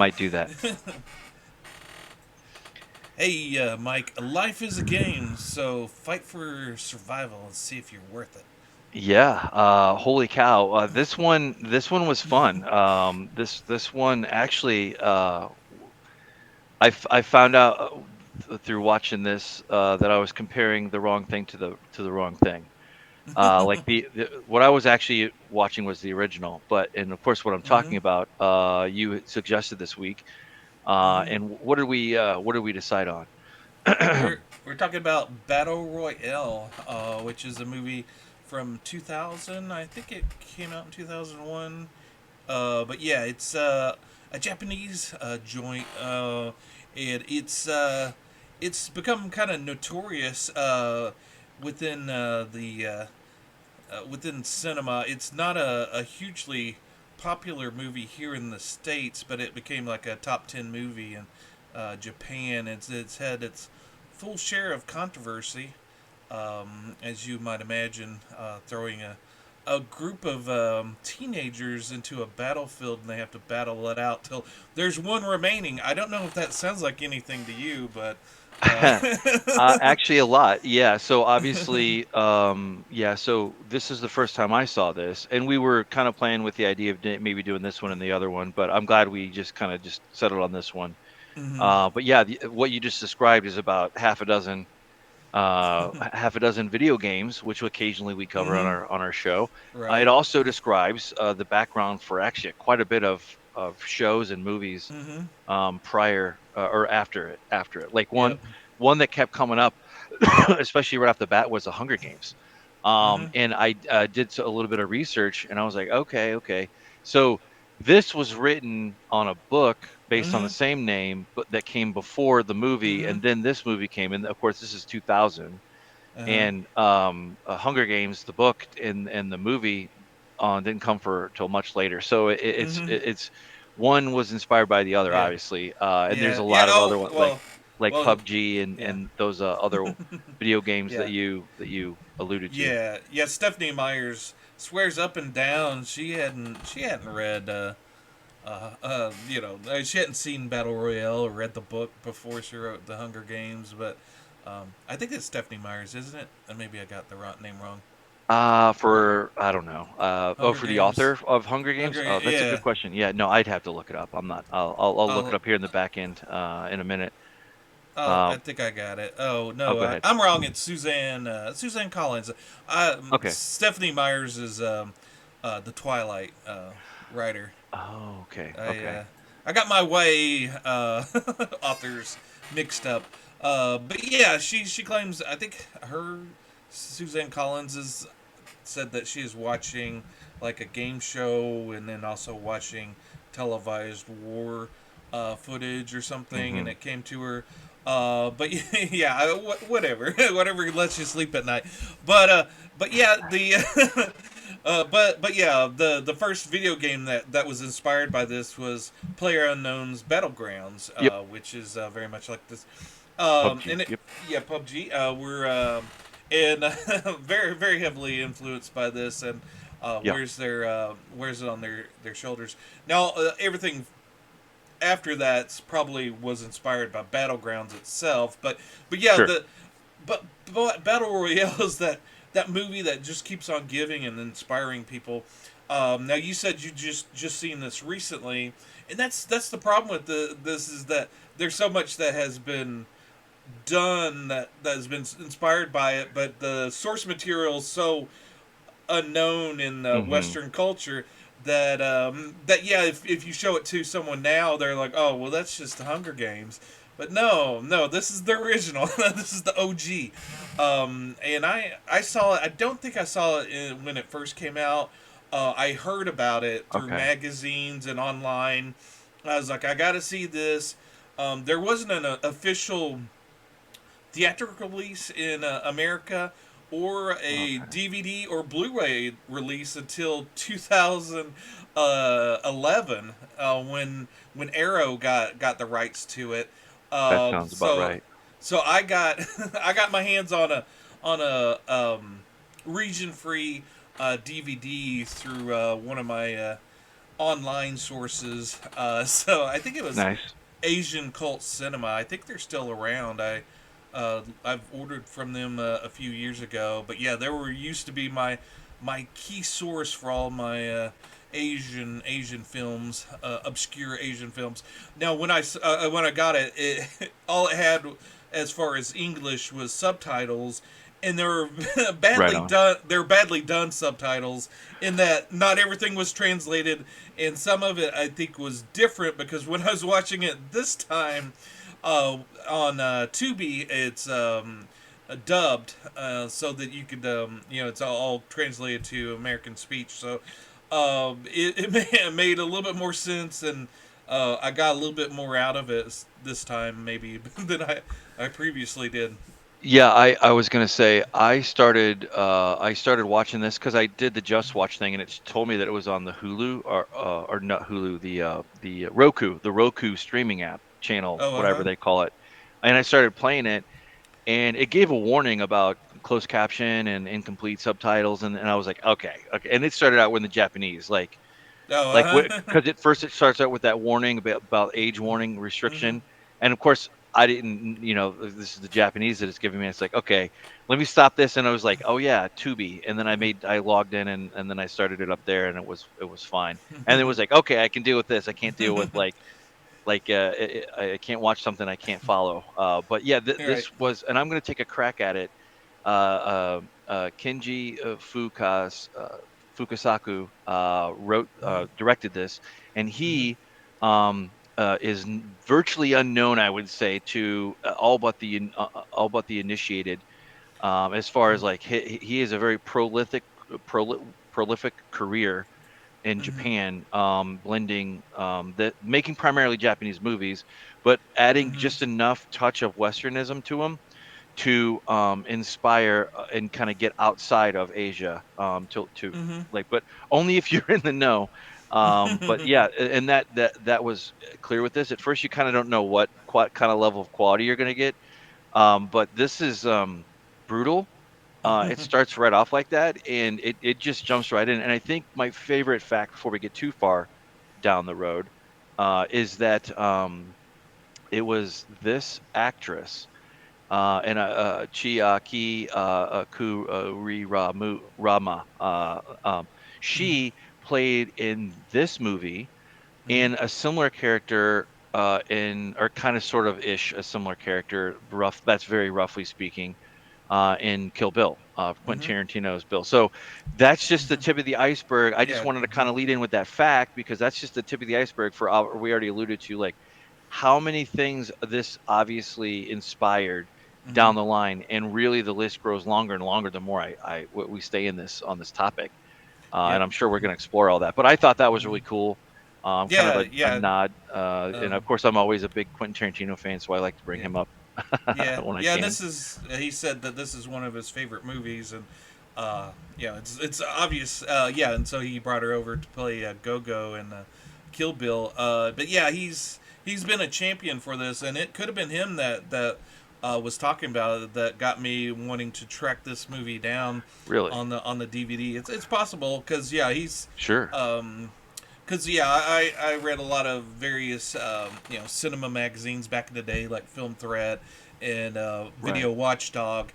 Might do that. Hey, Mike, life is a game, so fight for survival and see if you're worth it. Yeah. Holy cow. This one was fun. This one actually, I found out through watching this that I was comparing the wrong thing to the wrong thing. Like what I was actually watching was the original, but and of course what I'm hmm talking about, you had suggested this week. hmm And what did we decide on? We're talking about Battle Royale, which is a movie from 2000. I think it came out in 2001. But yeah, it's a Japanese joint, and it's become kind of notorious within the within cinema. It's not a hugely popular movie here in the states, but it became like a top 10 movie in Japan. It's had its full share of controversy, as you might imagine, throwing a group of teenagers into a battlefield and they have to battle it out till there's one remaining. I don't know if that sounds like anything to you, but Actually, a lot. Yeah. So obviously, yeah. So this is the first time I saw this, and we were kind of playing with the idea of maybe doing this one and the other one, but I'm glad we just kind of just settled on this one. mhm, But yeah, what you just described is about half a dozen video games, which occasionally we cover on mhm, our show. It right, also describes the background for actually quite a bit of shows and movies mhm, prior or after it. Like yep, one that kept coming up, especially right off the bat, was the Hunger Games. mhm, And I did a little bit of research, and I was like, okay, okay. So this was written on a book based on the mhm, same name, but that came before the movie, mhm, and then this movie came, and of course this is 2000. uh huh, And Hunger Games, the book and the movie, didn't come for till much later. So mhm, it's one was inspired by the other, yeah, obviously, and there's yeah, a yeah. lot of Oh other ones well, like well, PUBG yeah, and those other video games yeah. that you alluded to. Yeah, yeah. Stephanie Myers swears up and down she hadn't read she hadn't seen Battle Royale or read the book before she wrote The Hunger Games, but I think it's Stephanie Myers, isn't it? Maybe I got the name wrong. For I don't know. Oh, Hunger for the Games, author of Hunger Games. Hunger, Oh, that's a good yeah. question. Yeah, no, I'd have to look it up. I'm not. I'll look it I'll, up here in the back end in a minute. I Um, think I got it. Oh oh, no, go ahead. I'm wrong. It's Suzanne Collins. Okay. Stephanie Myers is the Twilight writer. Oh, okay. I Okay. uh, I got my way authors mixed up. But yeah, she claims I think her Suzanne Collins has said that she is watching like a game show and then also watching televised war footage or something, and Mm-hmm. it came to her. But yeah, whatever, whatever lets you sleep at night. But yeah, the but yeah, the first video game that was inspired by this was Player Unknown's Battlegrounds, Yep. which is very much like this. PUBG. And it, Yep. yeah, PUBG. We're and very very heavily influenced by this, and Yeah. wears it on their shoulders. Now everything after that probably was inspired by Battlegrounds itself, but yeah, Sure. but Battle Royale is that movie that just keeps on giving and inspiring people. Now you said you just seen this recently, and that's the problem with this is that there's so much that has been done that has been inspired by it, but the source material is so unknown in Mm-hmm. Western culture that yeah, if you show it to someone now, they're like, oh well, that's just the Hunger Games. But no, this is the original. This is the OG. And I saw it. I don't think I saw it when it first came out. I heard about it through Okay. magazines and online. I was like, I got to see this. There wasn't an official theatrical release in America or a Okay. DVD or Blu-ray release until 2011 when Arrow got the rights to it. That Um, sounds about so right. so I got I got my hands on a region free DVD through one of my online sources. So I think it was Nice. Asian Cult Cinema. I think they're still around. I've ordered from them a few years ago, but yeah, they were used to be my key source for all my Asian films, obscure Asian films. Now, when I got it all it had as far as English was subtitles, and they were Right badly on. done. They're badly done subtitles in that not everything was translated, and some of it I think was different because when I was watching it this time on Tubi, it's dubbed so that you could it's all translated to American speech. So it made a little bit more sense, and I got a little bit more out of it this time maybe than I previously did. Yeah, I was gonna say I started watching this because I did the Just Watch thing and it told me that it was on the Hulu or not Hulu, the the Roku streaming app channel, Oh, uh whatever huh. they call it. And I started playing it and it gave a warning about closed caption and incomplete subtitles and I was like, okay, okay. And it started out with the Japanese, Oh, like, uh huh. because at first it starts out with that warning about age warning Mm-hmm. restriction, and of course I didn't, this is the Japanese that it's giving me. It's like, okay, let me stop this, and I was like, oh yeah, Tubi, and then I logged in and then I started it up there, and it was fine, and it was like, okay, I can deal with this. I can't deal with I can't watch something I can't follow. But yeah, All right. this was, and I'm gonna take a crack at it. Kenji Fukasaku directed this, and Mm-hmm. he is virtually unknown, I would say, to all but the initiated. As far as like he is a very prolific career in Mm-hmm. Japan, blending that making primarily Japanese movies, but adding Mm-hmm. just enough touch of Westernism to them to inspire and kind of get outside of Asia to Mm-hmm. like, but only if you're in the know. But yeah, and that was clear with this. At first, you kind of don't know what kind of level of quality you're going to get. But this is brutal. It starts right off like that, and it just jumps right in. And I think my favorite fact before we get too far down the road is that it was this actress Chiaki Rama. She played in this movie Mm-hmm. in a similar character in or kind of sort of ish a similar character. Rough. That's very roughly speaking in Kill Bill, Mm-hmm. Quentin Tarantino's Bill. So that's just the tip of the iceberg. I just Yeah. wanted to Mm-hmm. kind of lead in with that fact because that's just the tip of the iceberg for we already alluded to like how many things this obviously inspired Mm-hmm. down the line, and really the list grows longer and longer the more we stay in this on this topic, and Yep. I'm sure we're going to explore all that. But I thought that was Mm-hmm. really cool. Kind of Yeah. a Yeah. nod, and of Um, course, I'm always a big Quentin Tarantino fan, so I like to bring yeah. him up Yeah, when I yeah. And can. this is he said that this is one of his favorite movies, and yeah, it's obvious. Yeah, and so he brought her over to play Go-Go and Kill Bill. But yeah, he's been a champion for this, and it could have been him that was talking about it that got me wanting to track this movie down Really, on the DVD. It's possible because yeah, he's sure, um, because yeah, I read a lot of various cinema magazines back in the day, like Film Threat and right. Video Watchdog,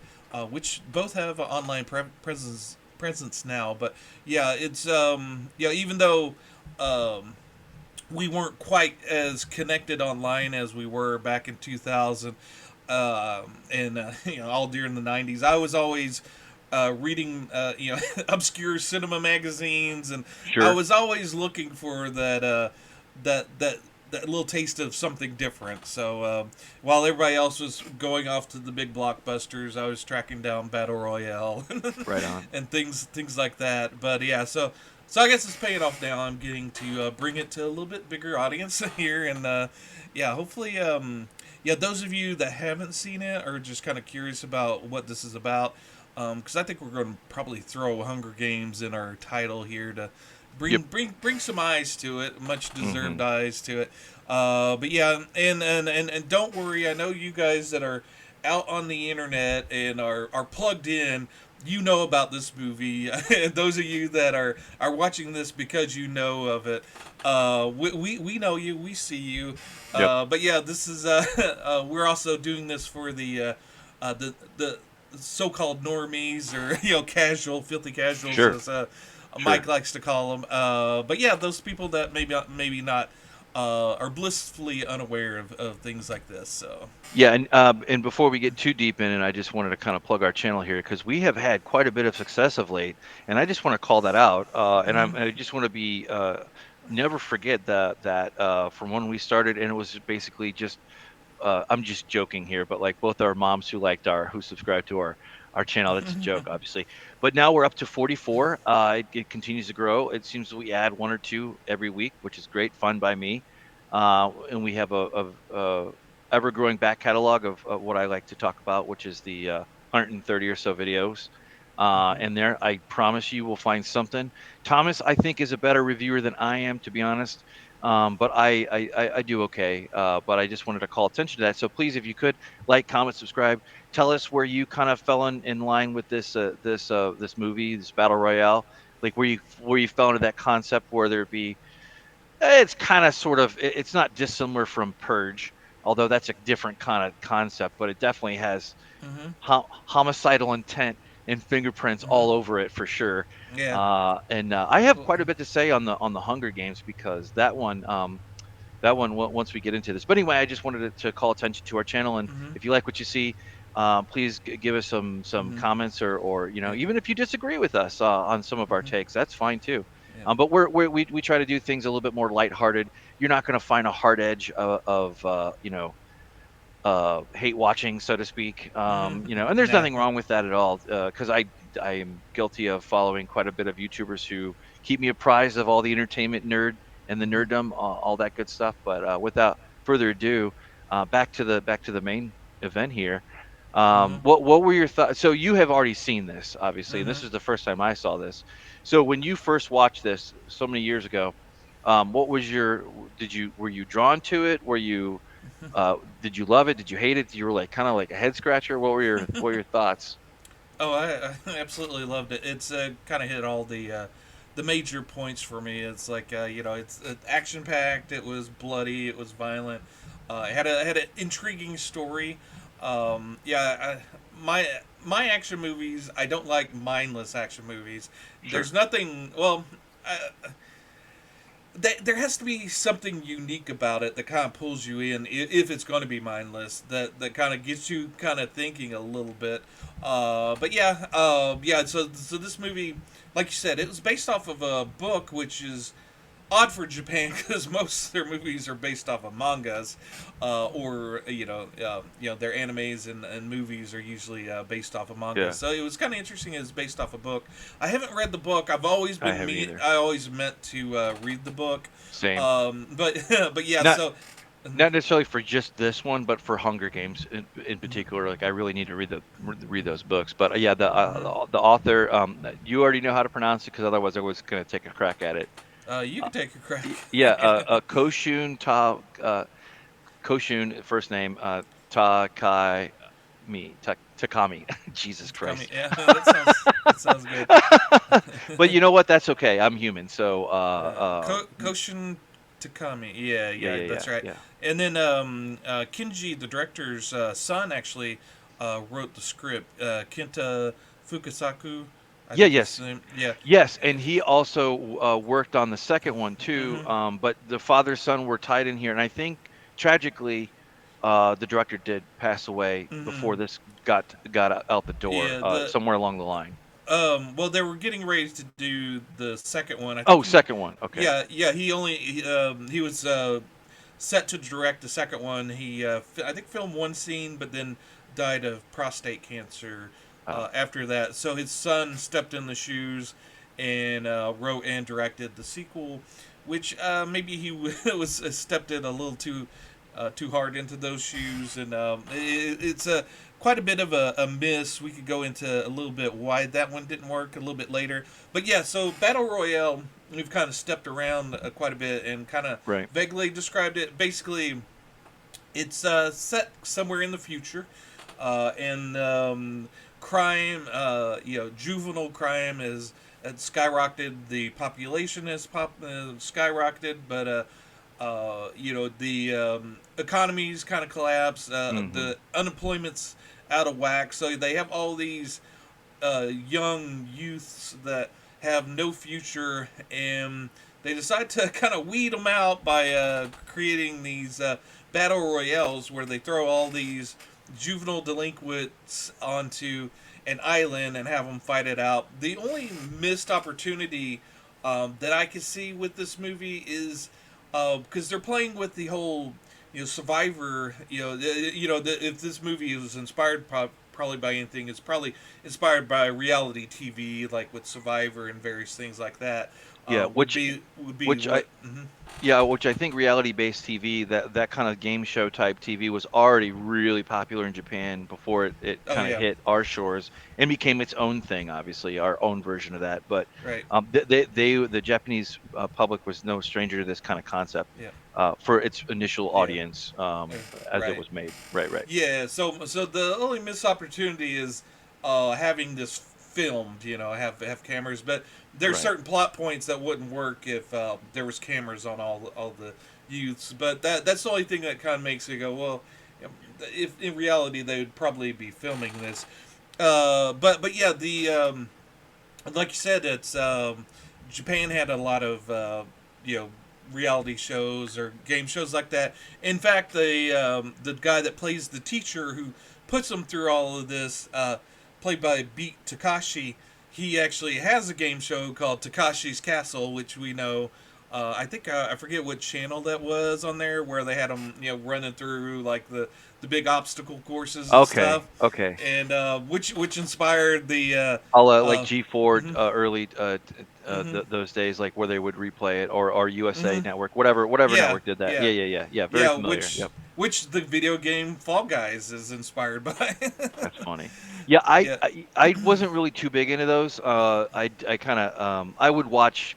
which both have an online presence now. But yeah, it's yeah, even though um, we weren't quite as connected online as we were back in 2000 and all during the 90s. I was always reading obscure cinema magazines, and I Sure. was always looking for that that little taste of something different. So while everybody else was going off to the big blockbusters, I was tracking down Battle Royale Right on. and things like that. But yeah, so I guess it's paying off now. I'm getting to bring it to a little bit bigger audience here, and yeah, hopefully, yeah, those of you that haven't seen it are just kind of curious about what this is about, because I think we're going to probably throw Hunger Games in our title here to Yep. bring some eyes to it, much Hmm. deserved eyes to it. But yeah, and don't worry. I know you guys that are out on the internet and are plugged in. you know about this movie, and those of you that are watching this because you know of it, we know you, we see you. Yep. But yeah, this is we're also doing this for the so-called normies, or casual, filthy casuals, Sure. as Mike Sure. likes to call them. But yeah, those people that maybe not are blissfully unaware of things like this. So. Yeah, and before we get too deep in it, I just wanted to kind of plug our channel here because we have had quite a bit of success of late, and I just want to call that out. I just want to be never forget that from when we started, and it was basically just I'm just joking here, but like both our moms who subscribed to our channel. That's a joke, obviously. But now we're up to 44. It continues to grow. It seems we add one or two every week, which is great fun by me. And we have a ever growing back catalog of what I like to talk about, which is the 130 or so videos. And there, I promise you will find something. Thomas, I think, is a better reviewer than I am, to be honest. But I do okay. But I just wanted to call attention to that. So please, if you could like, comment, subscribe, tell us where you kind of fell in line with this movie, this battle royale, like where you fell into that concept, where there be it's kind of sort of it's not dissimilar from Purge, although that's a different kind of concept, but it definitely has Hmm. homicidal intent and fingerprints Hmm. all over it for sure. Yeah. And I have Well, quite a bit to say on the Hunger Games because once we get into this. But anyway, I just wanted to call attention to our channel, and hmm. if you like what you see, please give us some Hmm. comments, or Yeah. even if you disagree with us on some of our Hmm. takes, that's fine too. Yeah. But we try to do things a little bit more lighthearted. You're not going to find a hard edge of hate watching, so to speak. Hmm. And there's Nah. nothing wrong with that at all, because I am guilty of following quite a bit of YouTubers who keep me apprised of all the entertainment nerd and the Hmm. nerddom, all that good stuff. But without further ado, back to the main event here. Hmm. What were your thoughts? So you have already seen this, obviously, and Hmm. this is the first time I saw this. So when you first watched this so many years ago, what was your were you drawn to it? Did you love it? Did you hate it? You were like kind of like a head scratcher. What were your thoughts? Oh, I absolutely loved it. It's kind of hit all the major points for me. It's like it's action packed. It was bloody. It was violent. It had an intriguing story. Yeah, my action movies. I don't like mindless action movies. Sure. There's nothing. Well, there has to be something unique about it that kind of pulls you in, if it's going to be mindless, that kind of gets you kind of thinking a little bit. But yeah, yeah, so this movie, like you said, it was based off of a book, which is odd for Japan because most of their movies are based off of mangas, or their animes and movies are usually based off of mangas. Yeah, So it was kind of interesting. It's based off a book. I haven't read the book. I've always I been haven't me. either. I always meant to read the book, Same. but but yeah. Not So. not necessarily for just this one, but for Hunger Games in particular. Like I really need to read those books. But yeah, Mhm. the author, you already know how to pronounce it because otherwise I was going to take a crack at it. You Uh, can take a crack. yeah, Koshun, first name, Takai Takami. Jesus Kami, Christ. yeah, that sounds good. But you know what? That's okay. I'm human. So Koshin Takami. Yeah, yeah, yeah, yeah, yeah, that's right. yeah. And then Kinji, the director's son, actually wrote the script. Kenta Fukasaku, I Yeah, think is his yes. name. Yeah. Yes, and he also worked on the second one too. Mm-hmm. But the father son were tied in here, and I think tragically, the director did pass away Mm-hmm. before this got out the door, Yeah. The somewhere along the line. Well, they were getting ready to do the second one. I think Oh, he. second one. Okay. Yeah, yeah. He was set to direct the second one. I think filmed one scene, but then died of prostate cancer Oh, after that. So his son stepped in the shoes and wrote and directed the sequel, which maybe he was stepped in a little too hard into those shoes, and it's a quite a bit of a miss. We could go into a little bit why that one didn't work a little bit later, but yeah. So Battle Royale, we've kind of stepped around quite a bit and kind of right. vaguely described it. Basically, it's set somewhere in the future, and of crime, juvenile crime has skyrocketed. The population has skyrocketed, but the economy's kind of collapsed. Hmm. The unemployment's out of whack. So they have all these young youths that have no future, and they decide to kind of weed them out by creating these battle royales where they throw all these juvenile delinquents onto an island and have them fight it out. The only missed opportunity that I can see with this movie is because they're playing with the whole Survivor. If this movie was inspired probably by anything, it's probably inspired by reality TV, like with Survivor and various things like that. Yeah, Would be which I what. Mhm. Yeah, which I think reality-based TV, that kind of game show type TV was already really popular in Japan before it Oh kind of yeah, hit our shores and became its own thing, obviously, our own version of that. But right. the Japanese public was no stranger to this kind of concept Yeah, for its initial yeah, audience uh, as it right. was made. Right, right, Yeah, so the only missed opportunity is having this filmed. Have cameras, but there's right. certain plot points that wouldn't work if there was cameras on all the youths. But that's the only thing that kind of makes it go well. If in reality they would probably be filming this, but yeah, the like you said, it's Japan had a lot of you know reality shows or game shows like that. In fact, the guy that plays the teacher who puts them through all of this, played by Beat Takashi, he actually has a game show called Takashi's Castle, which we know. I think I forget what channel that was on there, where they had him, running through like the big obstacle courses and Okay, stuff, okay. and which inspired the I'll like uh, G4 mhm, early mhm, those days, like where they would replay it, or USA mhm. Network, whatever Yeah, network did that. yeah, Yeah, yeah, yeah, yeah. Very yeah. familiar. Which Yep. which the video game Fall Guys is inspired by. That's funny. Yeah, I Yeah. I, I wasn't really too big into those. I kind of I would watch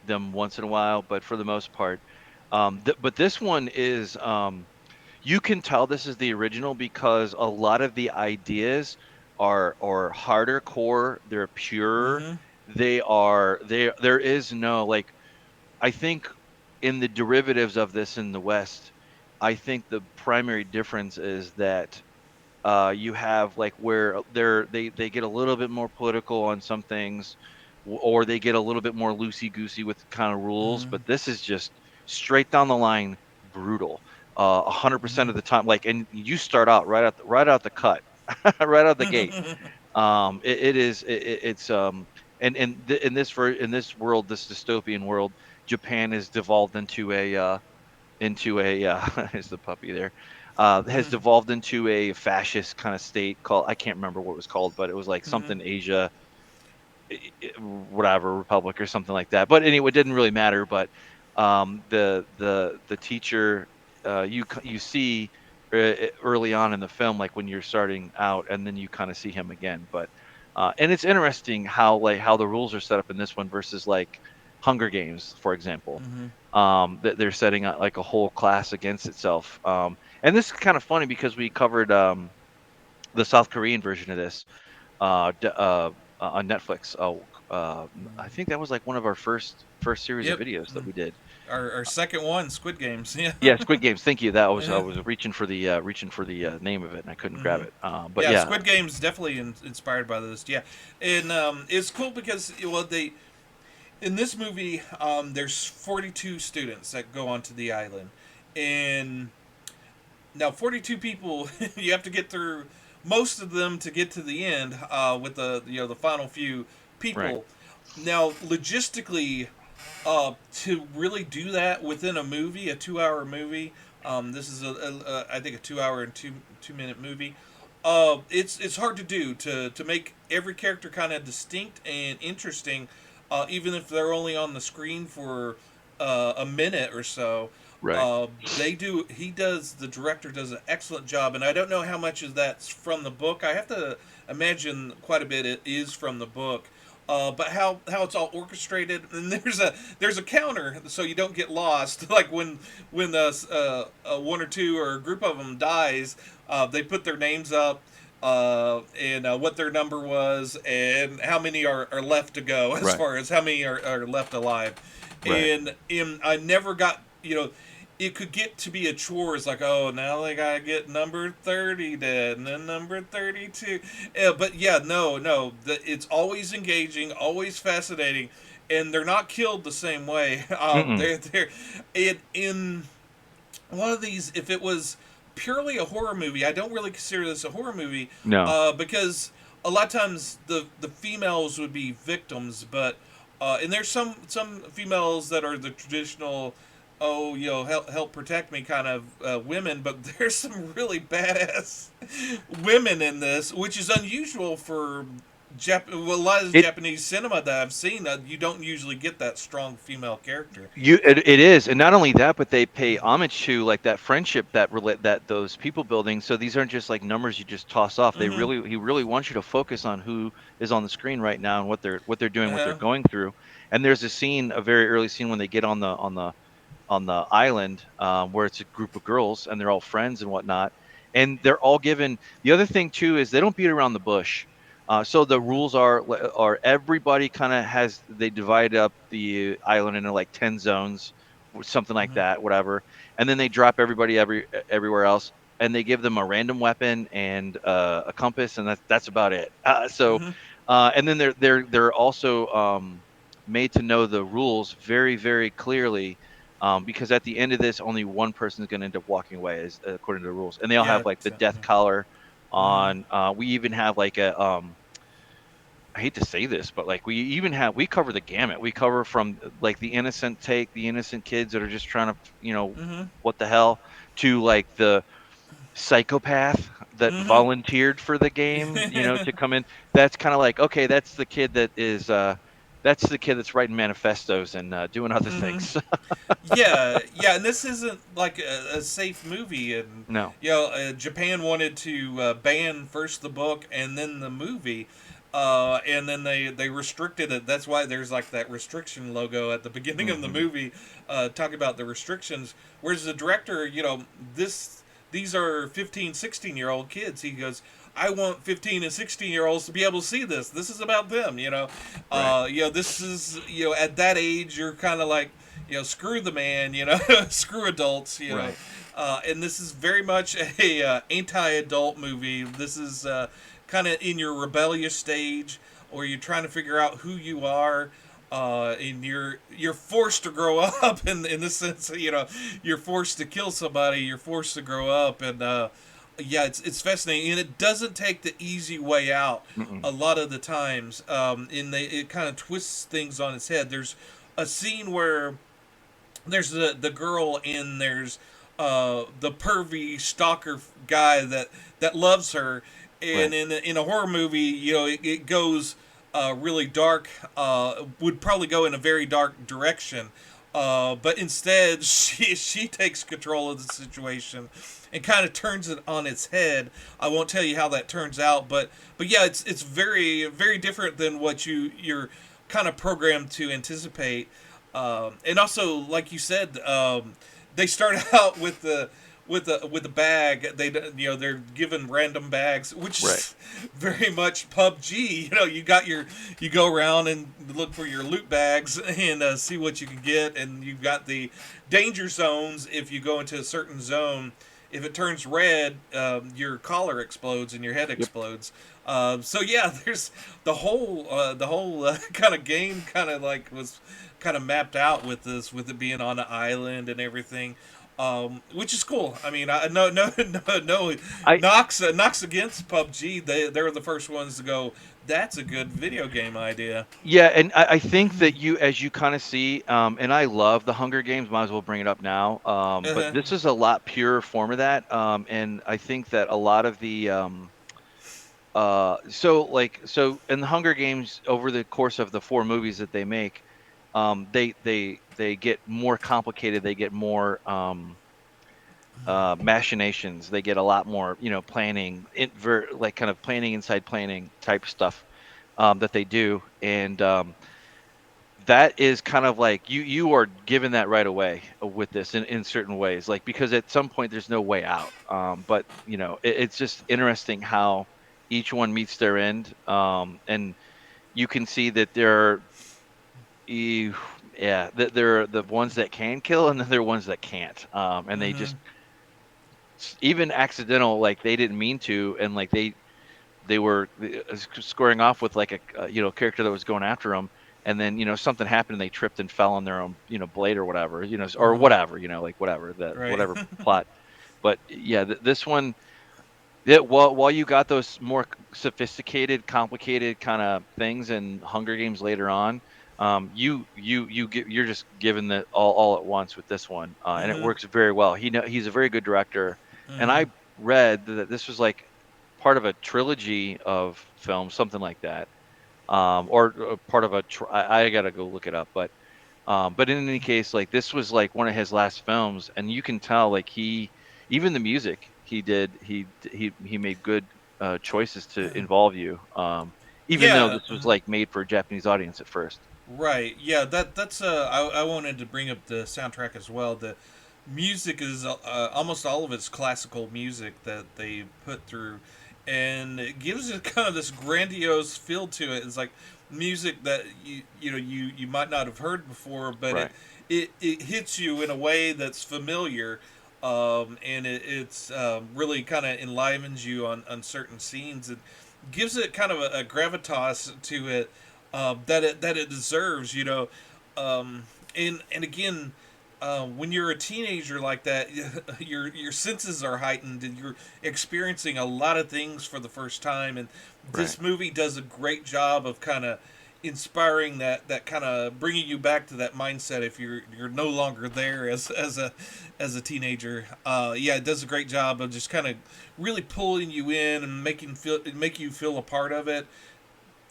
them once in a while, but for the most part, but this one is you can tell this is the original because a lot of the ideas are harder core. They're pure. Mm-hmm. There is no like I think in the derivatives of this in the West, I think the primary difference is that you have like where they get a little bit more political on some things, or they get a little bit more loosey goosey with kind of rules. Mm-hmm. But this is just straight down the line, brutal. 100% of the time, like, and you start out right out the cut, right out the gate. Mm-hmm. It is it's in in this world, this dystopian world, Japan has devolved into a is the puppy there has devolved into a fascist kind of state called I can't remember what it was called, but it was like Mm-hmm. something Asia whatever republic or something like that. But anyway, it didn't really matter. But the teacher you see early on in the film, like when you're starting out, and then you kind of see him again. But and it's interesting how the rules are set up in this one versus like Hunger Games, for example. Mm-hmm. That they're setting up like a whole class against itself. And this is kind of funny because we covered the South Korean version of this on Netflix. Oh, I think that was like one of our first series of Yep. videos that Mm. we did. Our second one, Squid Games. Yeah. Yeah, Squid Games. Thank you. That was I Yeah. was reaching for the name of it and I couldn't grab Mm-hmm. it. But Yeah, yeah, Squid Games definitely inspired by this. Yeah, and it's cool because they in this movie there's 42 students that go onto the island, and now 42 people you have to get through most of them to get to the end with the final few right, people. Now logistically, to really do that within a movie, a 2 hour movie, this is I think a 2 hour and two minute movie. It's hard to do to make every character kind of distinct and interesting, even if they're only on the screen for a minute or so. right. They do. He does. The director does an excellent job, and I don't know how much of that's from the book. I have to imagine quite a bit it is from the book. But how it's all orchestrated, and there's a counter so you don't get lost. Like when one or two or a group of them dies, they put their names up. and what their number was, and how many are left to go, as Right. far as how many are left alive. Right. And I never got, it could get to be a chore. It's like, oh, now they gotta get number 30 dead, and then number 32. But yeah, no, it's always engaging, always fascinating, and they're not killed the same way. Mm-mm. They're in one of these. If it was purely a horror movie, I don't really consider this a horror movie, No. because a lot of times the females would be victims, but and there's some females that are the traditional, oh, help protect me kind of women, but there's some really badass women in this, which is unusual for a lot of It Japanese cinema that I've seen. You don't usually get that strong female character. it is, and not only that, but they pay homage to like that friendship that relate that those people building. So these aren't just like numbers you just toss off. They Mm-hmm. really he really wants you to focus on who is on the screen right now and what they're doing, what they're Uh-huh. going through. And there's a scene, a very early scene when they get on the island, where it's a group of girls and they're all friends and whatnot, and they're all given. The other thing too is they don't beat around the bush. So the Mm-hmm. rules are everybody kind of has they divide up the island into like 10 zones, something like Mm-hmm. that, whatever, and then they drop everybody everywhere else, and they give them a random weapon and a compass, and that's about it. Mm-hmm. And then they're also made to know the rules very very clearly, because at the end of this, only one person is going to end up walking away, as according to the rules, and they all Yeah. have like the death collar Mm-hmm. on. We even have like a I hate to say this, but like we cover the gamut. We cover from like the innocent kids that are just trying to, Mm-hmm. what the hell, to like the psychopath that Mm-hmm. volunteered for the game, to come in. That's kind of like, okay, that's the kid that's writing manifestos and doing other Mm-hmm. things. Yeah, and this isn't like a safe movie. And No. Japan wanted to ban first the book and then the movie, and then they restricted it. That's why there's like that restriction logo at the beginning of the Hmm. movie, talking about the restrictions. Whereas the director, this these are 15, 16-year-old kids. He goes, I want 15 and 16-year-olds to be able to see this. This is about them, Right. this is, at that age, you're kind of like, screw the man, screw adults, Right. and this is very much a anti-adult movie. This is kind of in your rebellious stage, or you're trying to figure out who you are, and you're forced to grow up in the sense that, you're forced to kill somebody, you're forced to grow up, and yeah, it's fascinating, and it doesn't take the easy way out Mm-mm. a lot of the times. It kind of twists things on its head. There's a scene where there's the girl, and there's the pervy stalker guy that loves her, and Right. in a horror movie, it goes really dark. Would probably go in a very dark direction, but instead she takes control of the situation and kind of turns it on its head. I won't tell you how that turns out, but yeah, it's very very different than what you're kind of programmed to anticipate. And also, like you said, they start out with the bag. They're given random bags, which Right. is very much PUBG. You go around and look for your loot bags and see what you can get, and you've got the danger zones. If you go into a certain zone, if it turns red, your collar explodes and your head Yep. explodes. So yeah, there's the whole kind of game kind of like was kind of mapped out with this, with it being on an island and everything, which is cool. I mean, no I knocks against PUBG. They were the first ones to go, that's a good video game idea. Yeah, and I think that as you kind of see, and I love the Hunger Games. Might as well bring it up now. But Uh-huh. this is a lot purer form of that. And I think that a lot of the so in the Hunger Games, over the course of the four movies that they make, they get more complicated. They get more machinations. They get a lot more, planning, like kind of planning inside planning type stuff, that they do. And that is kind of like you are given that right away, with this in certain ways, like, because at some point there's no way out. But it's just interesting how each one meets their end, and you can see that e- yeah, that there are the ones that can kill, and then there are ones that can't. And they Mm-hmm. just even accidental, like they didn't mean to, and like they were squaring off with like a character that was going after them, and then something happened and they tripped and fell on their own blade or whatever, or Mm-hmm. whatever, like whatever that Right. whatever plot. But yeah, this one, yeah, while you got those more sophisticated, complicated kind of things in Hunger Games later on, you're just given the all at once with this one, and it Mm-hmm. works very well. He's a very good director, and Mm-hmm. I read that this was like part of a trilogy of films, something like that, or part of I gotta go look it up, but in any case, like this was like one of his last films, and you can tell like even the music he did, he made good choices to involve you. Even though Yeah. this was like made for a Japanese audience at first. Right. Yeah. That's. I wanted to bring up the soundtrack as well. The music is almost all of it's classical music that they put through, and it gives it kind of this grandiose feel to it. It's like music that you might not have heard before, but it Right. it, it hits you in a way that's familiar. And it's really kind of enlivens you on certain scenes and gives it kind of a gravitas to it, that it deserves. Um, and again, when you're a teenager like that, your senses are heightened and you're experiencing a lot of things for the first time. And Right. this movie does a great job of kind of inspiring that kind of bringing you back to that mindset if you're no longer there as a teenager. Yeah, it does a great job of just kind of really pulling you in and make you feel a part of it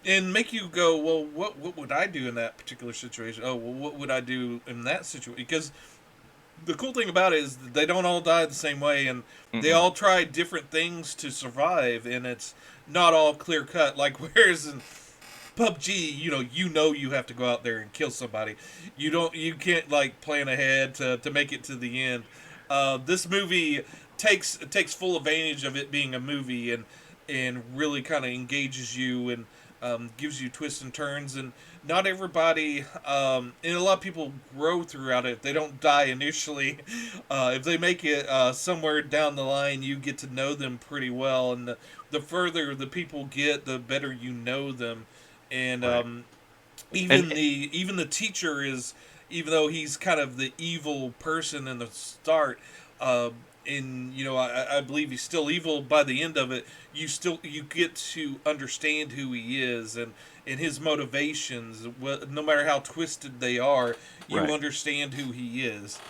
and make you go, well, what would I do in that particular situation? Oh, well, what would I do in that situation? Because the cool thing about it is that they don't all die the same way, and they Mm-mm. all try different things to survive, and it's not all clear cut. Like whereas in PUBG, you you have to go out there and kill somebody. You can't like plan ahead to make it to the end. This movie takes full advantage of it being a movie and really kind of engages you and gives you twists and turns. And not everybody, and a lot of people grow throughout it. They don't die initially. If they make it somewhere down the line, you get to know them pretty well. And the further the people get, the better you know them. And Right. And even the teacher is, even though he's kind of the evil person in the start, uh, and I believe he's still evil by the end of it. You get to understand who he is and his motivations. No matter how twisted they are, you right. understand who he is.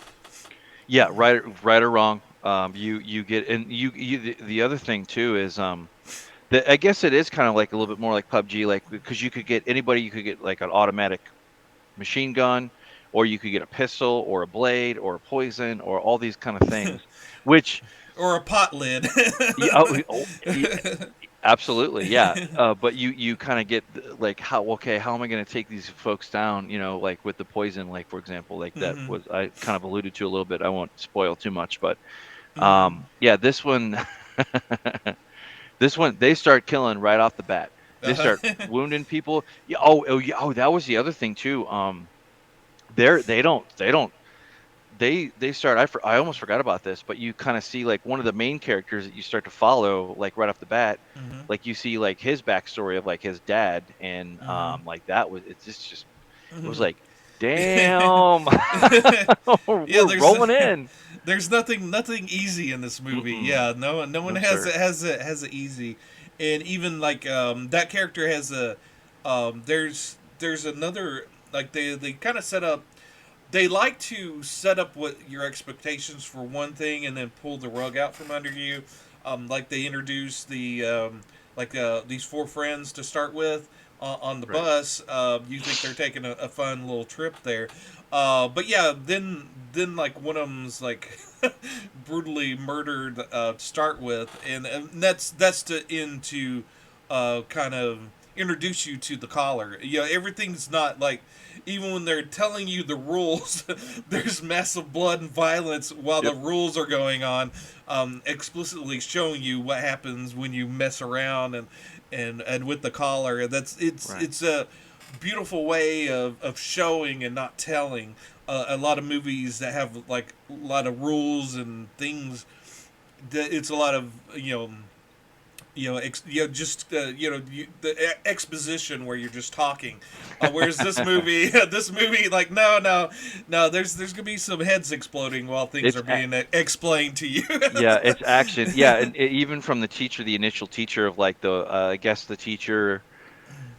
Yeah. Right or wrong. You get, and the other thing too is I guess it is kind of like a little bit more like PUBG, like because you could get anybody, you could get like an automatic machine gun, or you could get a pistol or a blade or a poison or all these kind of things, which Or a pot lid. yeah, absolutely, yeah. But you kind of get like how am I going to take these folks down? Like with the poison, like for example, like that Hmm. was I kind of alluded to a little bit. I won't spoil too much, but Hmm. yeah, this one, this one they start killing right off the bat. They Uh-huh. start wounding people. Yeah. Oh, yeah. Oh, that was the other thing too. They don't they start I almost forgot about this, but you kind of see like one of the main characters that you start to follow like right off the bat, Hmm. like you see like his backstory of like his dad, and Hmm. like that was it's just it was Hmm. like, damn. Yeah, We're rolling in. there's nothing easy in this movie. Mm-mm. Yeah, no one No has sir. it easy, and even like that character has a there's another, like they kind of set up, they like to set up what your expectations for one thing and then pull the rug out from under you. Like they introduce these four friends to start with on the Right. bus. You think they're taking a fun little trip there, but yeah, then like one of them's like brutally murdered to start with, and that's to end to kind of introduce you to the collar. You know, everything's not like, even when they're telling you the rules, there's massive blood and violence while the Yep. rules are going on, explicitly showing you what happens when you mess around and with the collar. That's Right. it's a beautiful way of showing and not telling. A lot of movies that have like a lot of rules and things, it's a lot of just the exposition where you're just talking. Whereas this movie, this movie, like no, there's gonna be some heads exploding while things It's are being explained to you. Yeah, it's action. Yeah, and even from the teacher, the initial teacher of like I guess the teacher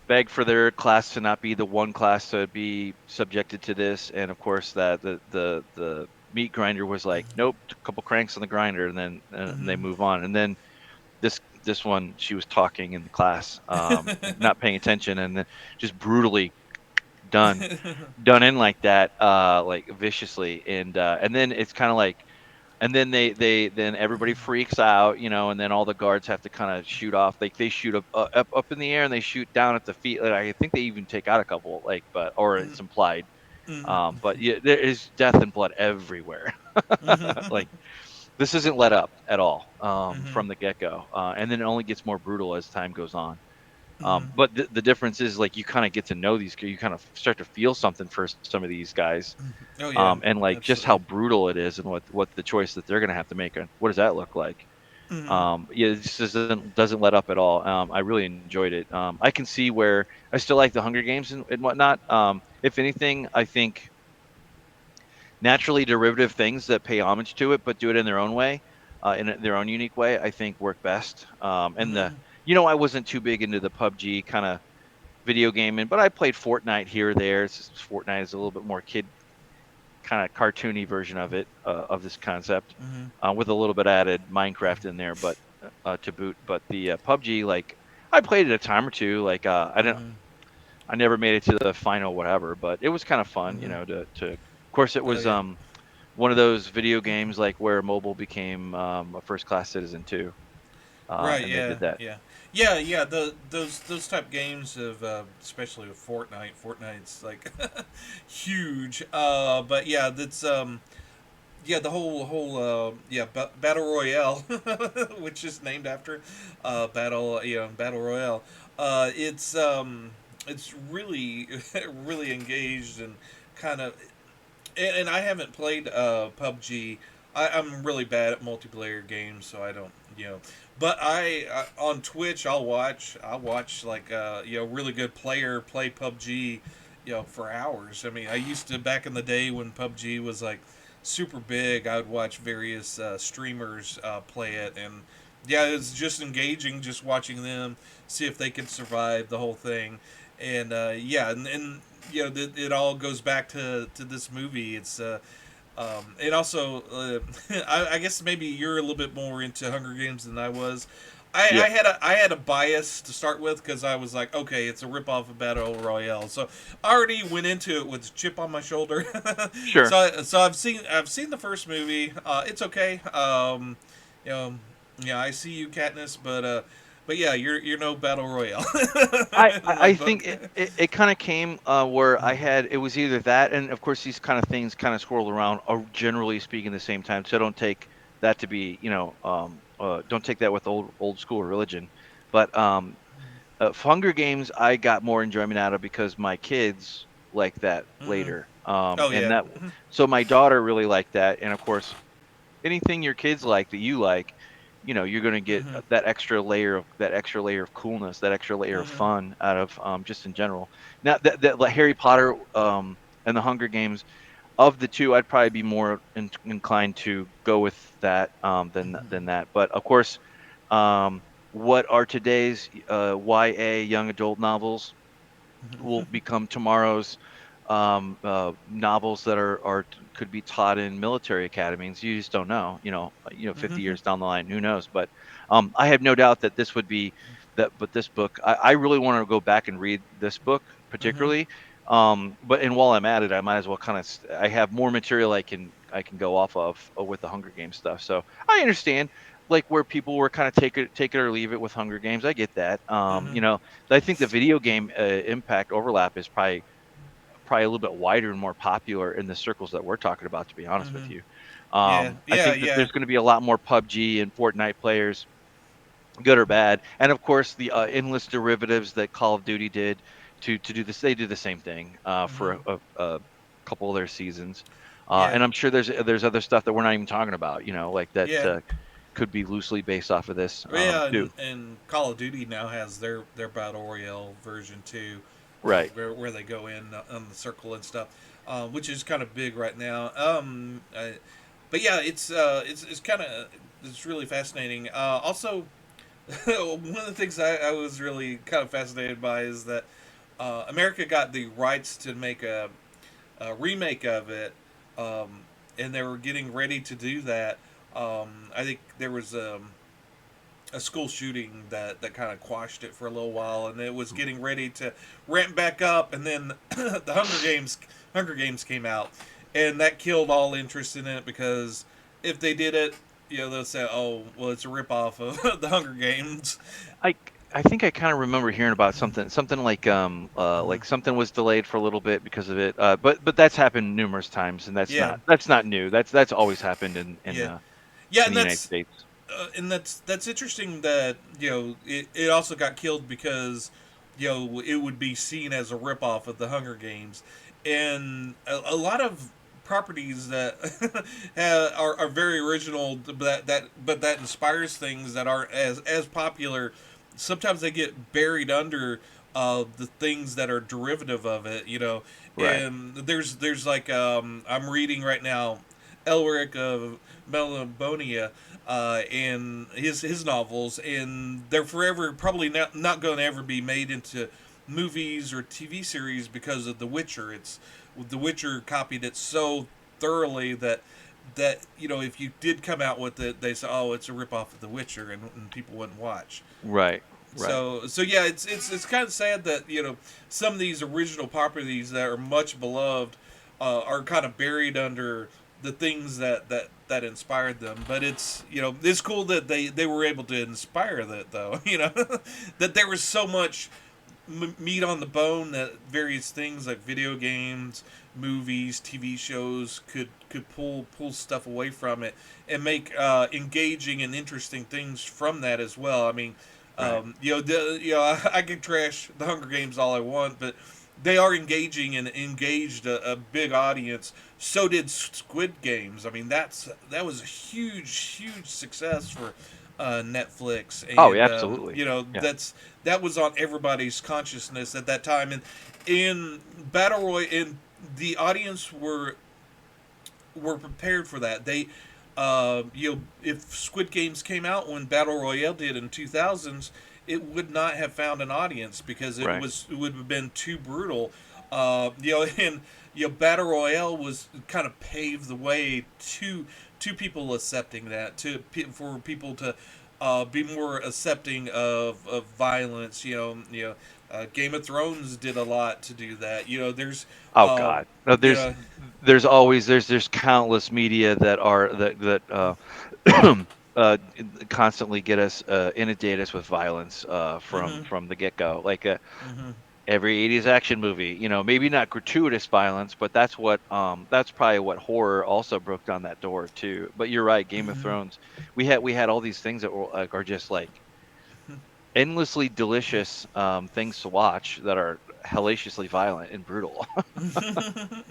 begged for their class to not be the one class to be subjected to this, and of course that the meat grinder was like, nope, a couple cranks on the grinder, and then and they move on, and then this one she was talking in the class, and not paying attention, and then just brutally done done in like that, like viciously, and then it's kind of like and then then everybody freaks out, and then all the guards have to kind of shoot off. Like they shoot up in the air and they shoot down at the feet. Like, I think they even take out a couple, like, but or it's implied. But yeah, there is death and blood everywhere. Like this isn't let up at all, from the get go, and then it only gets more brutal as time goes on. But the difference is like you kind of get to know these. You kind of start to feel something for some of these guys, Oh yeah, and like just how absolutely. brutal it is and what the choice that they're going to have to make and what does that look like. Yeah, it just doesn't let up at all. I really enjoyed it. I can see where I still like the Hunger Games and whatnot. If anything, I think naturally derivative things that pay homage to it but do it in their own way, their own unique way, I think work best. And I wasn't too big into the PUBG kind of video gaming, but I played Fortnite here or there. Fortnite is a little bit more kid kind of cartoony version of it, of this concept, with a little bit added Minecraft in there, but to boot. But the PUBG, like I played it a time or two. Like I never made it to the final whatever, but it was kind of fun, to. Of course, it Oh was yeah. one of those video games like where mobile became a first class citizen too, Right. and they Yeah. did that. Yeah. Yeah. Yeah. Those type games of especially with Fortnite. Fortnite's like huge. But yeah, that's yeah, the whole battle royale, which is named after battle royale. It's really really engaged and kind of, and I haven't played PUBG. I'm really bad at multiplayer games, so I don't, But I on Twitch, I'll watch like really good player play PUBG, for hours. I mean, I used to back in the day when PUBG was like super big. I would watch various streamers play it, and yeah, it's just engaging just watching them see if they can survive the whole thing, and and it all goes back to this movie. It also, I guess maybe you're a little bit more into Hunger Games than I was. Yep. I had a bias to start with because I was like, okay, it's a ripoff of Battle Royale, so I already went into it with a chip on my shoulder. Sure. So I've seen the first movie. It's okay. You know, yeah, I see you, Katniss, but yeah, you're no Battle Royale in my I book. think it kind of came, where I had it was either that and of course these kind of things kind of swirl around, generally speaking the same time, so don't take that to be, don't take that with old school religion. But Hunger Games I got more enjoyment out of because my kids like that later, Oh and yeah. so my daughter really liked that, and of course anything your kids like that you like, you're going to get that extra layer of coolness, that extra layer of fun out of, just in general. Now that like Harry Potter, and the Hunger Games, of the two, I'd probably be more inclined to go with that, than that. But of course, what are today's YA young adult novels will become tomorrow's, novels that could be taught in military academies. You just don't know. 50 years down the line, who knows? But I have no doubt that this would be that. But this book, I really want to go back and read this book particularly. But and while I'm at it, I might as well kind of. I have more material I can go off of, with the Hunger Games stuff. So I understand. like where people were kind of take it or leave it with Hunger Games. I get that. Mm-hmm. I think the video game impact overlap is probably a little bit wider and more popular in the circles that we're talking about, to be honest with Mm-hmm. you. Yeah, I yeah, think that yeah. there's going to be a lot more PUBG and Fortnite players, good or bad, and of course the endless derivatives that Call of Duty did to do this. They do the same thing Mm-hmm. for a couple of their seasons, Yeah, and I'm sure there's other stuff that we're not even talking about. Like that yeah. could be loosely based off of this Yeah, too. and Call of Duty now has their battle royale version too, Right. where they go in on the circle and stuff, which is kind of big right now. But yeah, it's kind of it's really fascinating. Also, one of the things I was really kind of fascinated by is that America got the rights to make a remake of it, um, and they were getting ready to do that. I think there was a school shooting that kind of quashed it for a little while, and it was getting ready to ramp back up, and then the Hunger Games came out, and that killed all interest in it because if they did it, they'll say, "Oh, well, it's a ripoff of the Hunger Games." I I think I kind of remember hearing about something like something was delayed for a little bit because of it. But that's happened numerous times, and that's Yeah, not new. That's always happened yeah, yeah, in and the United States. that's interesting that it also got killed because it would be seen as a ripoff of the Hunger Games, and a lot of properties that are very original, but that inspires things that aren't as popular. Sometimes they get buried under the things that are derivative of it, Right. and there's like I'm reading right now Elric of Melbonia, and his novels, and they're forever probably not going to ever be made into movies or TV series because of The Witcher. It's The Witcher copied it so thoroughly that if you did come out with it, they say, "Oh, it's a ripoff of The Witcher," and people wouldn't watch. Right. Right. So yeah, it's kind of sad that some of these original properties that are much beloved are kind of buried under the things that inspired them. But it's cool that they were able to inspire that though. That there was so much meat on the bone that various things like video games, movies, TV shows could pull stuff away from it and make engaging and interesting things from that as well. I mean, Right. I can trash the Hunger Games all I want, but they are engaging and engaged a big audience. So did Squid Games. I mean, that was a huge success for Netflix, Oh, yeah, and absolutely. Yeah. that was on everybody's consciousness at that time. And in Battle Royale, and the audience were prepared for that. If Squid Games came out when Battle Royale did in 2000s, it would not have found an audience because Right. it would have been too brutal. And Battle Royale was kind of paved the way to people accepting that, for people to be more accepting of violence. Game of Thrones did a lot to do that. Oh um, God. No, you know, there's always there's countless media that constantly get us inundate us with violence hmm from the get go. Like hmm every 80s action movie, maybe not gratuitous violence, but that's probably what horror also broke down that door too. But you're right, Game of hmm Thrones, we had all these things that are just like endlessly delicious things to watch that are hellaciously violent and brutal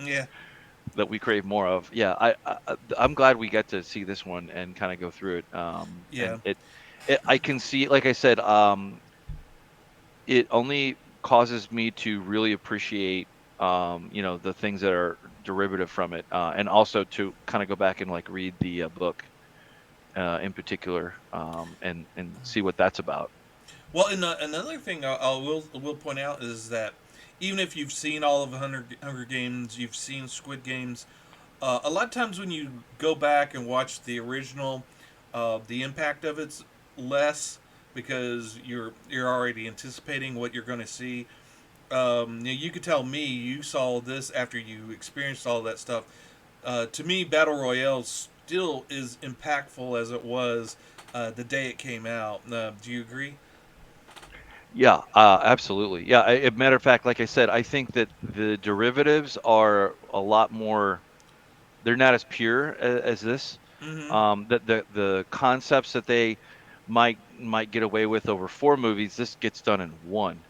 yeah, that we crave more of. Yeah, I'm glad we got to see this one and kind of go through it. yeah. And I can see, like I said, it only causes me to really appreciate the things that are derivative from it, and also to kind of go back and like read the book in particular, and see what that's about. Well, and another thing I will point out is that even if you've seen all of Hunger Games, you've seen Squid Games, a lot of times when you go back and watch the original, the impact of it's less because you're already anticipating what you're going to see. You could tell me you saw this after you experienced all that stuff. To me, Battle Royale still is impactful as it was the day it came out. Do you agree? Yeah, absolutely. Yeah, matter of fact, like I said, I think that the derivatives are a lot more. They're not as pure as this. Mm-hmm. That the concepts that they might get away with over four movies, this gets done in one.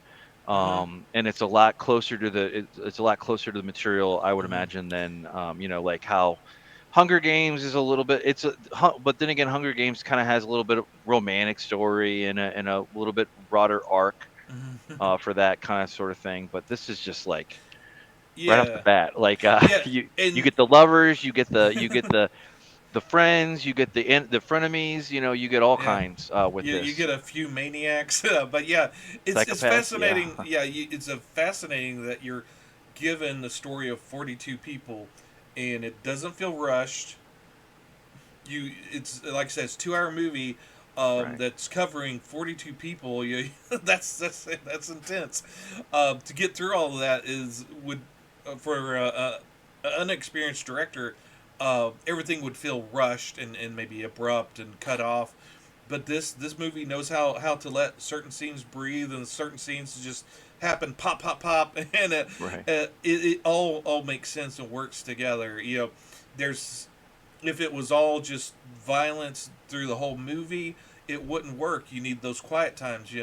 Mm-hmm. And it's a lot closer to it's a lot closer to the material, I would Mm-hmm. imagine, than like how Hunger Games is a little bit. But then again, Hunger Games kind of has a little bit of romantic story and a little bit broader arc Mm-hmm. for that kind of sort of thing. But this is just like right off the Yeah. bat, like Yeah. you And get the lovers, you get the friends, you get the frenemies, you get all yeah, kinds with you this. get a few maniacs, but yeah, it's Psychopaths, yeah. fascinating. Yeah, it's a fascinating that you're given the story of 42 people, and it doesn't feel rushed. It's like I said, it's a 2 hour movie. Right. That's covering 42 people. That's intense. To get through all of that is would for an unexperienced director, everything would feel rushed and maybe abrupt and cut off. But this movie knows how to let certain scenes breathe and certain scenes just happen, pop, pop, pop, and Right. it all makes sense and works together. There's if it was all just violence through the whole movie, it wouldn't work. You need those quiet times.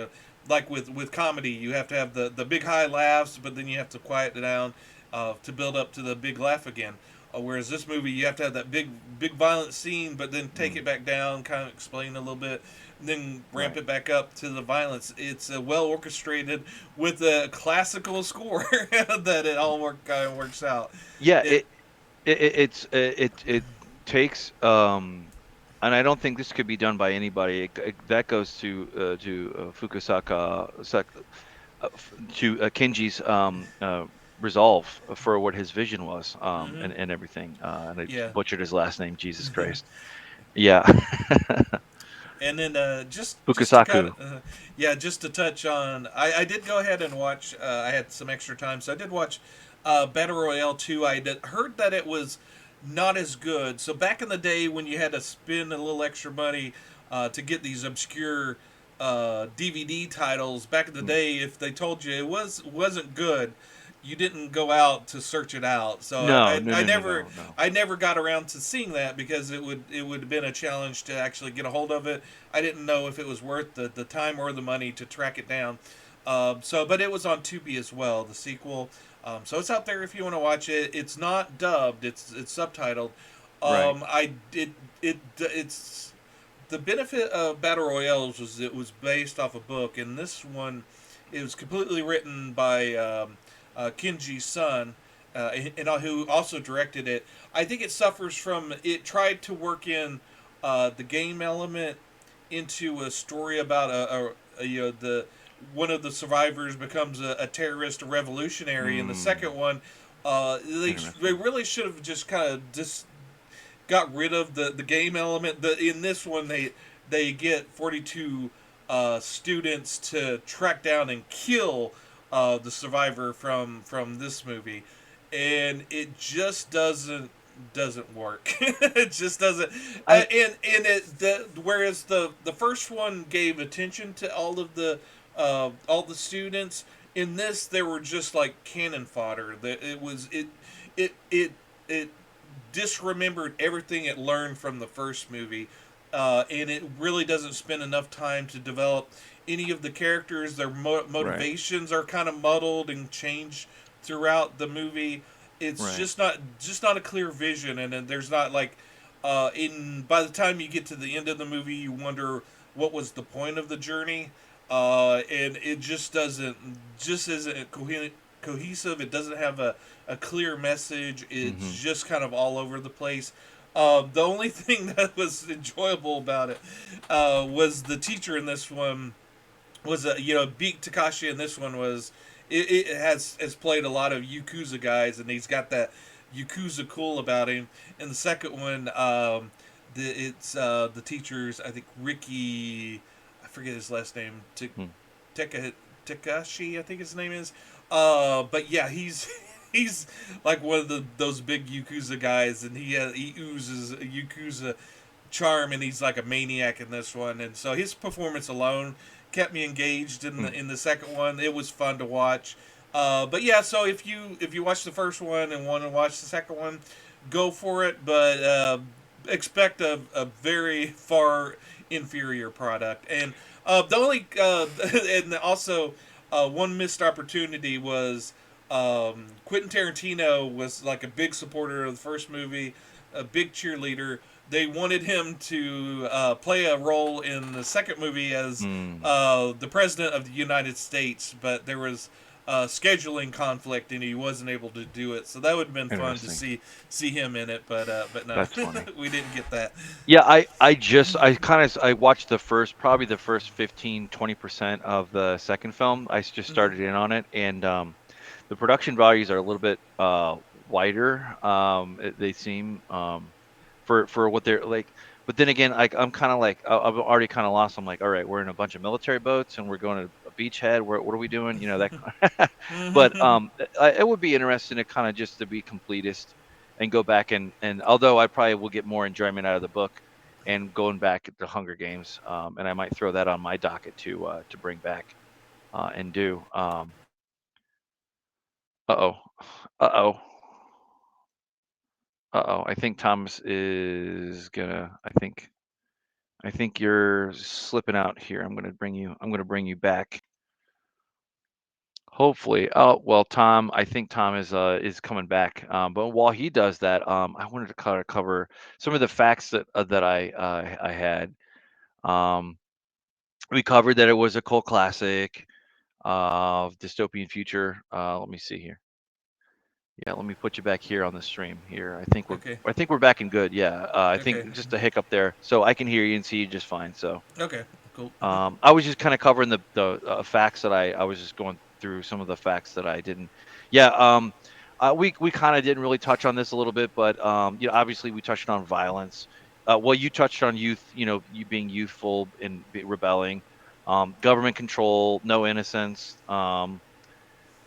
Like with comedy, you have to have the big high laughs, but then you have to quiet it down to build up to the big laugh again. Whereas this movie, you have to have that big violent scene, but then take Mm, it back down, kind of explain a little bit, and then ramp right. it back up to the violence. It's well orchestrated with a classical score that it all kind of works out. Yeah, It it takes and I don't think this could be done by anybody. That goes to to Kenji's resolve for what his vision was, mm-hmm. and everything. And I Yeah. butchered his last name, Jesus Christ. Yeah. And then just to kind Fukusaku. of yeah, just to touch on, I did go ahead and watch. I had some extra time, so I did watch Battle Royale 2. Heard that it was not as good. So back in the day when you had to spend a little extra money to get these obscure DVD titles, back in the Mm. day, if they told you it wasn't good, you didn't go out to search it out. So No, no, no, no, no, no. I never got around to seeing that because it would have been a challenge to actually get a hold of it. I didn't know if it was worth the time or the money to track it down. But it was on Tubi as well, the sequel. So it's out there if you want to watch it. It's not dubbed; it's subtitled. Right. It's the benefit of battle royales was it was based off a book, and this one it was completely written by Kenji's son, and who also directed it. I think it suffers from it tried to work in the game element into a story about the one of the survivors becomes a terrorist, a revolutionary, and the second Mm, one, they interesting. really should have just kind of just got rid of the game element. In this one, they get 42 students to track down and kill the survivor from this movie, and it just doesn't work. It just doesn't. I And whereas the first one gave attention to all the students. In this, they were just like cannon fodder. That it it disremembered everything it learned from the first movie, and it really doesn't spend enough time to develop any of the characters. Their right, motivations are kind of muddled and change throughout the movie. It's right. just not a clear vision, and then there's not like in by the time you get to the end of the movie, you wonder what was the point of the journey, and it just isn't cohesive. It doesn't have a clear message. It's Mhm. just kind of all over the place. The only thing that was enjoyable about it was the teacher in this one was Beat Takashi in this one was it has played a lot of Yakuza guys, and he's got that Yakuza cool about him. In the second one, it's the teacher's I think Ricky, I forget his last name, Hmm. Teka, Takashi I think his name is. But yeah, he's he's like one of those big Yakuza guys, and he oozes Yakuza charm, and he's like a maniac in this one. And so his performance alone kept me engaged Mm, in the second one. It was fun to watch. But yeah, so if you watch the first one and want to watch the second one, go for it. But expect a very far inferior product. And the only and also one missed opportunity was Quentin Tarantino was like a big supporter of the first movie, a big cheerleader. They wanted him to play a role in the second movie as mm, the president of the United States, but there was scheduling conflict and he wasn't able to do it. So that would have been fun to interesting. see him in it, but no, That's funny. we didn't get that. Yeah, I kind of I watched the first probably the first 15-20% of the second film. Just Hmm. started in on it, and the production values are a little bit wider. They seem for what they're like. But then again, I'm kind of like I'm already kind of lost. I'm like, all right, we're in a bunch of military boats and we're going to a beachhead. What are we doing? You know that. But it would be interesting to kind of just to be completist and go back and although I probably will get more enjoyment out of the book and going back at the Hunger Games, and I might throw that on my docket to bring back and do. Uh-oh. Uh-oh. Uh-oh. I think Thomas is gonna I think you're slipping out here. I'm gonna bring you back. Hopefully. Oh, well, Tom, I think Tom is coming back. But while he does that, I wanted to kind of cover some of the facts that I had. Um, we covered that it was a cult classic of dystopian future. Let me see here. Yeah, let me put you back here on the stream here. Okay, I think we're back and good. Yeah, I okay, think just a hiccup there, so I can hear you and see you just fine. So, okay, cool. I was just kind of covering the facts that I was just going through some of the facts that I didn't. Yeah, we kind of didn't really touch on this a little bit, but you know, obviously we touched on violence. Well, you touched on youth. You know, you being youthful and rebelling. Government control, no innocence.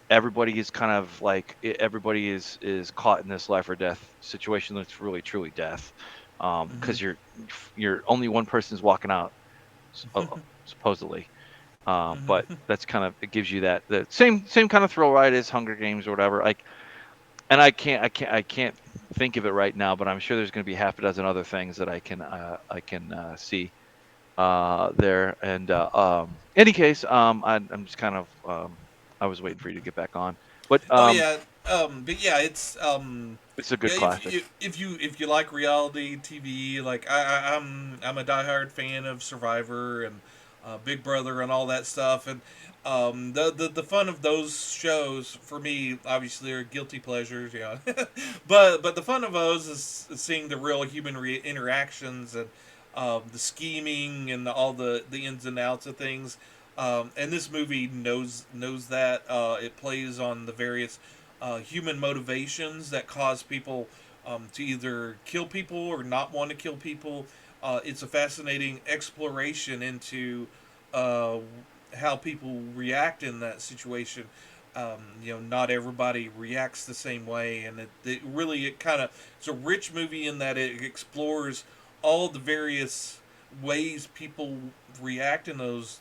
Everybody is kind of like everybody is caught in this life or death situation that's really truly death, Hmm. because you're only one person's walking out supposedly, but that's kind of it gives you that the same kind of thrill ride as Hunger Games or whatever. Like, and I can't think of it right now, but I'm sure there's going to be half a dozen other things that I can see there. And any case, I'm just kind of I was waiting for you to get back on, but Oh yeah, but yeah, it's a yeah. good classic. If you like reality TV, like I'm a diehard fan of Survivor and Big Brother and all that stuff, and the fun of those shows for me obviously are guilty pleasures, yeah. But the fun of those is seeing the real human interactions and the scheming and all the ins and outs of things. And this movie knows that it plays on the various human motivations that cause people to either kill people or not want to kill people. It's a fascinating exploration into uh, how people react in that situation. Not everybody reacts the same way, and it really it kind of it's a rich movie in that it explores all the various ways people react in those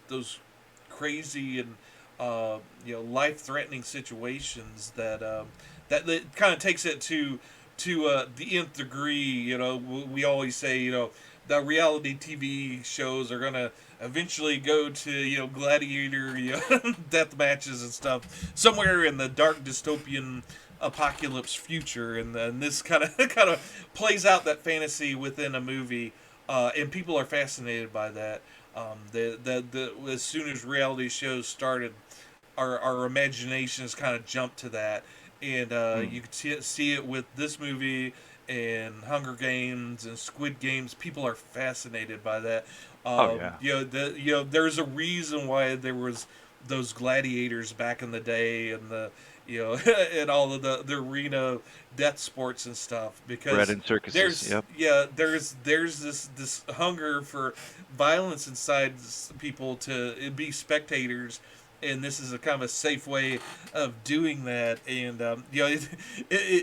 crazy and life threatening situations that kind of takes it to the nth degree. We always say the reality TV shows are gonna eventually go to gladiator death matches and stuff somewhere in the dark dystopian apocalypse future, and this kind of kind of plays out that fantasy within a movie, and people are fascinated by that. As soon as reality shows started, our imaginations kind of jumped to that, and Mm. you could see it with this movie and Hunger Games and Squid Games. People are fascinated by that. Oh yeah. There's a reason why there was those gladiators back in the day, and the and all of the arena death sports and stuff, Bread because and circuses. Yep. there's this hunger for violence inside people to be spectators, and this is a kind of a safe way of doing that. And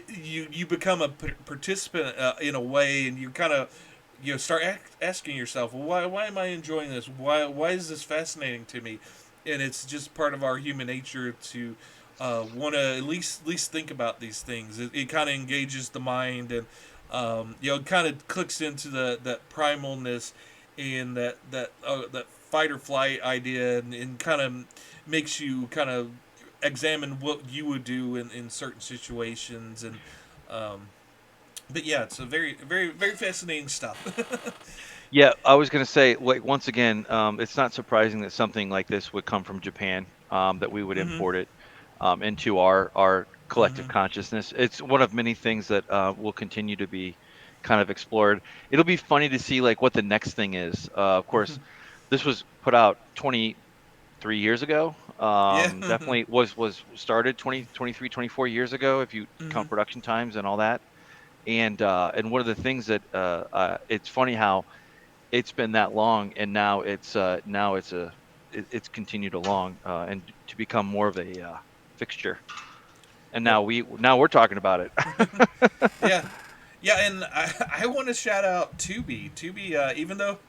you become a participant in a way, and you kind of start asking yourself, well, why am I enjoying this? Why is this fascinating to me? And it's just part of our human nature to want to at least think about these things. It kind of engages the mind, and it kind of clicks into the that primalness and that fight or flight idea, and kind of makes you kind of examine what you would do in certain situations. And um, but yeah, it's a very fascinating stuff. Yeah, I was gonna say, like once again, it's not surprising that something like this would come from Japan, that we would Mm-hmm. import it into our collective Mm-hmm. consciousness. It's one of many things that will continue to be kind of explored. It'll be funny to see like what the next thing is. Of Mm-hmm. course, this was put out 23 years ago. Yeah. Definitely was started 20, 23, 24 years ago if you Mm-hmm. count production times and all that. And one of the things that it's funny how it's been that long, and now it's continued along to become more of a fixture. And Yep. now we're talking about it. Yeah. Yeah, and I want to shout out Tubi. Tubi, even though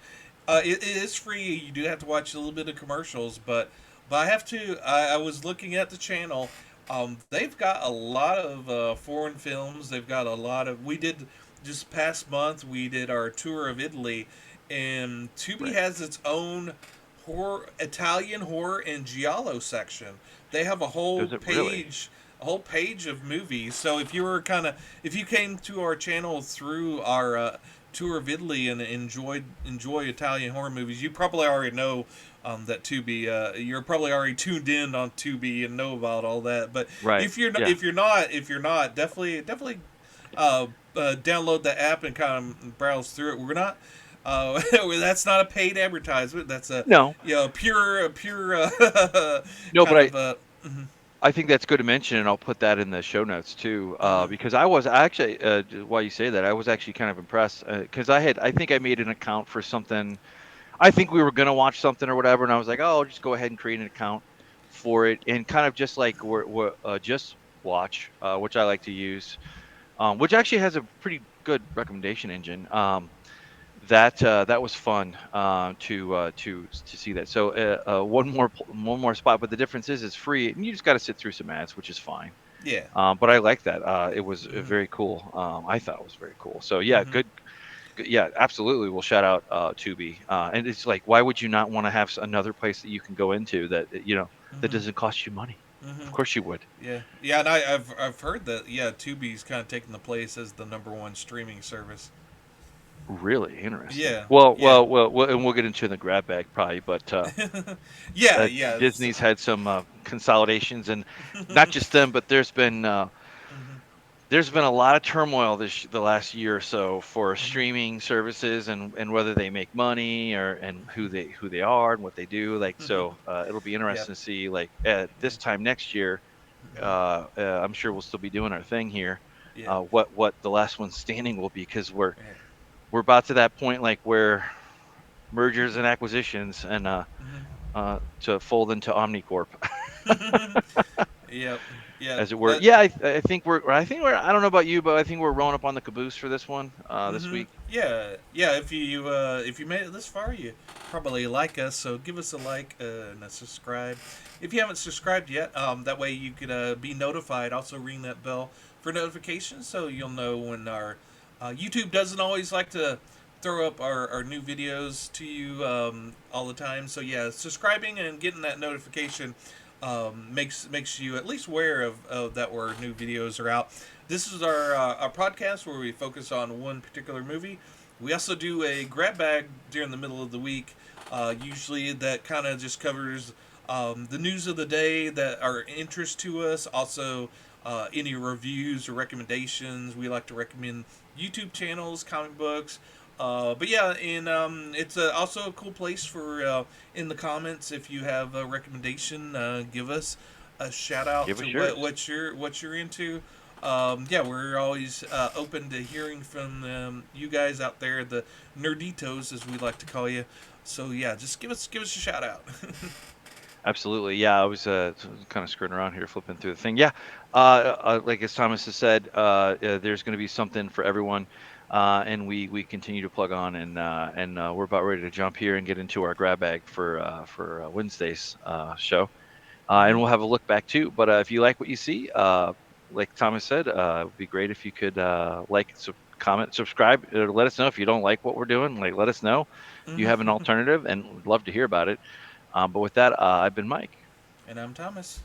it is free, you do have to watch a little bit of commercials, but I have to. I was looking at the channel. They've got a lot of foreign films. They've got a lot of. We did just past month. We did our tour of Italy, and Tubi Right. has its own Italian horror and giallo section. They have Does it really? a whole page of movies. So if you came to our channel through our tour of Italy and enjoy Italian horror movies, you probably already know that Tubi. You're probably already tuned in on Tubi and know about all that. But Right. Yeah. if you're not, definitely download the app and kind of browse through it. We're not. That's not a paid advertisement. That's a No. pure No, but kind I of I think that's good to mention, and I'll put that in the show notes too, mhm. because I actually, while you say that, I was actually kind of impressed because I think I made an account for something. I think we were gonna watch something or whatever, and I was like, oh, I'll just go ahead and create an account for it, and kind of just like we're just watch, which I like to use, which actually has a pretty good recommendation engine. That was fun to see that. So one more spot, but the difference is it's free, and you just got to sit through some ads, which is fine. Yeah. But I like that. It was Mhm. very cool. I thght it was very cool. So yeah, Mhm. good. Yeah, absolutely. We'll shout out Tubi. And it's like, why would you not want to have another place that you can go into that that Mhm. doesn't cost you money? Of Mhm. course you would. Yeah. Yeah, and I've heard that Tubi's kind of taking the place as the number one streaming service. Really interesting. Yeah. Yeah. And we'll get into the grab bag probably, but Yeah. Yeah. Disney's had some consolidations, and not just them, but Mhm. there's been a lot of turmoil the last year or so for Mhm. streaming services and whether they make money or and who they are and what they do. Like Mhm. so, it'll be Yeah. interesting to see like at Yeah. this time next year. Mhm. I'm sure we'll still be doing our thing here. Yeah. What the last one standing will be because Right. we're about to that point like where mergers and acquisitions and Mhm. to fold into Omnicorp, Yep. Yeah. as it were. That. Yeah, I think we're I don't know about you, but I think we're rolling up on the caboose for this one this Mm-hmm. week. Yeah, yeah. If you made it this far, you probably like us. So give us a like and a subscribe. If you haven't subscribed yet, that way you could be notified. Also ring that bell for notifications, so you'll know when our YouTube doesn't always like to throw up our new videos to you all the time. So yeah, subscribing and getting that notification makes you at least aware of that where new videos are out. This is our podcast where we focus on one particular movie. We also do a grab bag during the middle of the week. Usually that kind of just covers the news of the day that are interest to us. Also, any reviews or recommendations. We like to recommend YouTube channels, comic books. But yeah, and it's also a cool place for in the comments if you have a recommendation, give us a shout out Give to us yours. what you're into. Yeah, we're always open to hearing from you guys out there, the nerditos as we like to call you. So yeah, just give us a shout out. Absolutely. Yeah, I was kind of skirting around here, flipping through the thing. Yeah, like as Thomas has said, there's going to be something for everyone. and we continue to plug on, and we're about ready to jump here and get into our grab bag for Wednesday's show. And Mm-hmm. we'll have a look back too. But if you like what you see, like Thomas said, it would be great if you could like, comment, subscribe. Let us know if you don't like what we're doing. Like, let us know if you have an Mm-hmm. alternative, and we'd love to hear about it. But with that, I've been Mike. And I'm Thomas.